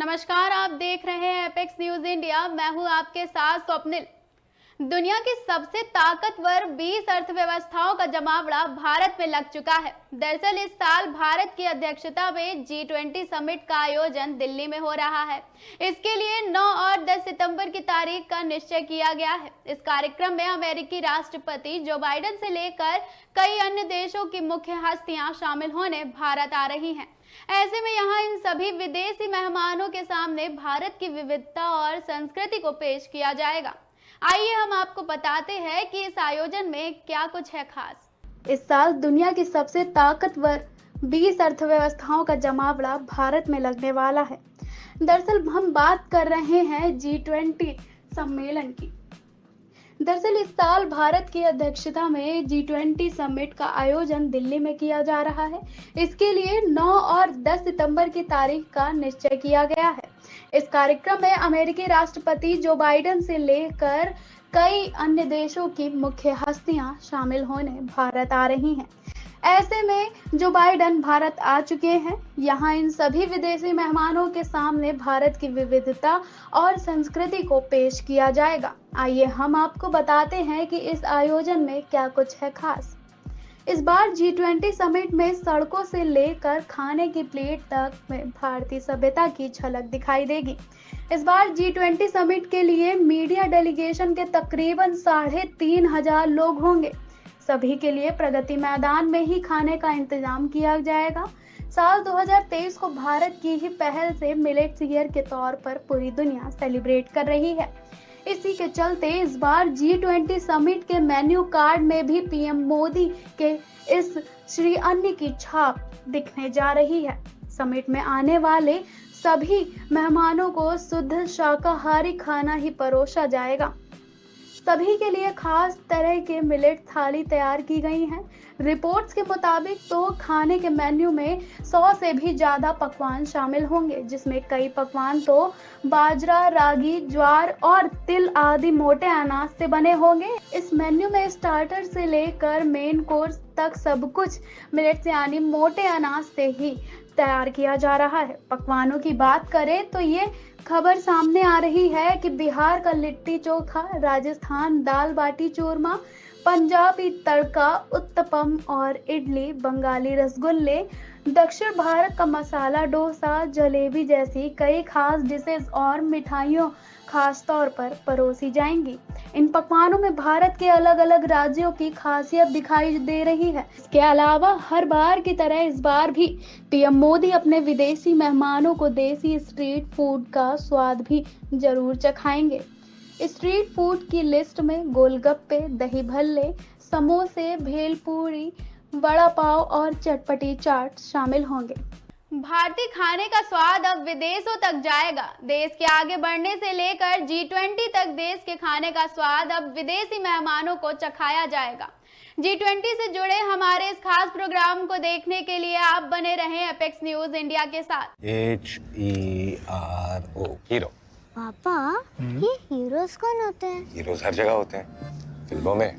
नमस्कार, आप देख रहे हैं एपेक्स न्यूज इंडिया। मैं हूं आपके साथ स्वप्निल। दुनिया की सबसे ताकतवर 20 अर्थव्यवस्थाओं का जमावड़ा भारत में लग चुका है। दरअसल इस साल भारत की अध्यक्षता में G20 समिट का आयोजन दिल्ली में हो रहा है। इसके लिए 9 और 10 सितंबर की तारीख का निश्चय किया गया है। इस कार्यक्रम में अमेरिकी राष्ट्रपति जो बाइडेन से लेकर कई अन्य देशों की मुख्य हस्तियां शामिल होने भारत आ रही हैं। ऐसे में यहाँ इन सभी विदेशी मेहमानों के सामने भारत की विविधता और संस्कृति को पेश किया जाएगा। आइए हम आपको बताते हैं कि इस आयोजन में क्या कुछ है खास। इस साल दुनिया की सबसे ताकतवर 20 अर्थव्यवस्थाओं का जमावड़ा भारत में लगने वाला है। दरअसल हम बात कर रहे हैं G20 सम्मेलन की। दरअसल इस साल भारत की अध्यक्षता में G20 समिट का आयोजन दिल्ली में किया जा रहा है। इसके लिए 9 और 10 सितंबर की तारीख का निश्चय किया गया है। इस कार्यक्रम में अमेरिकी राष्ट्रपति जो बाइडेन से लेकर कई अन्य देशों की मुख्य हस्तियां शामिल होने भारत आ रही हैं। ऐसे में जो बाइडेन भारत आ चुके हैं, यहाँ इन सभी विदेशी मेहमानों के सामने भारत की विविधता और संस्कृति को पेश किया जाएगा। आइए हम आपको बताते हैं कि इस आयोजन में क्या कुछ है खास। इस बार G20 समिट में सड़कों से लेकर खाने की प्लेट तक में भारतीय सभ्यता की झलक दिखाई देगी। इस बार G20 समिट के लिए मीडिया डेलीगेशन के तकरीबन 3,500 लोग होंगे। सभी के लिए प्रगति मैदान में ही खाने का इंतजाम किया जाएगा। साल 2023 को भारत की ही पहल से मिलेट्स ईयर के तौर पर पूरी दुनिया सेलिब्रेट कर रही है। इसी के चलते इस बार G20 समिट के मेन्यू कार्ड में भी पीएम मोदी के इस श्री अन्न की छाप दिखने जा रही है। समिट में आने वाले सभी मेहमानों को शुद्ध शाकाहारी खाना ही परोसा जाएगा। सभी के लिए खास तरह के मिलेट थाली तैयार की गई है। रिपोर्ट्स के मुताबिक तो खाने के मेन्यू में 100 से भी ज्यादा पकवान शामिल होंगे, जिसमें कई पकवान तो बाजरा, रागी, ज्वार और तिल आदि मोटे अनाज से बने होंगे। इस मेन्यू में स्टार्टर से लेकर मेन कोर्स तक सब कुछ मिलेट्स यानी मोटे अनाज से ही तैयार किया जा रहा है। पकवानों की बात करें तो ये खबर सामने आ रही है कि बिहार का लिट्टी चोखा, राजस्थान दाल बाटी चूरमा, पंजाबी तड़का, उत्तपम और इडली, बंगाली रसगुल्ले, दक्षिण भारत का मसाला डोसा, जलेबी जैसी कई खास डिशेज और मिठाइयों खास तौर पर परोसी जाएंगी। इन पकवानों में भारत के अलग अलग राज्यों की खासियत दिखाई दे रही है। इसके अलावा हर बार की तरह इस बार भी पीएम मोदी अपने विदेशी मेहमानों को देसी स्ट्रीट फूड का स्वाद भी जरूर चखाएंगे। स्ट्रीट फूड की लिस्ट में गोलगप्पे, दही भल्ले, समोसे, भेलपूरी, वड़ा पाव और चटपटी चाट शामिल होंगे। भारतीय खाने का स्वाद अब विदेशों तक जाएगा। देश के आगे बढ़ने से लेकर G20 तक देश के खाने का स्वाद अब विदेशी मेहमानों को चखाया जाएगा। G20 से जुड़े हमारे इस खास प्रोग्राम को देखने के लिए आप बने रहें एपेक्स न्यूज इंडिया के साथ। HERO hero. पापा, ये हीरोज कौन होते हैं? हीरोज हर जगह होते हैं, फिल्मों में,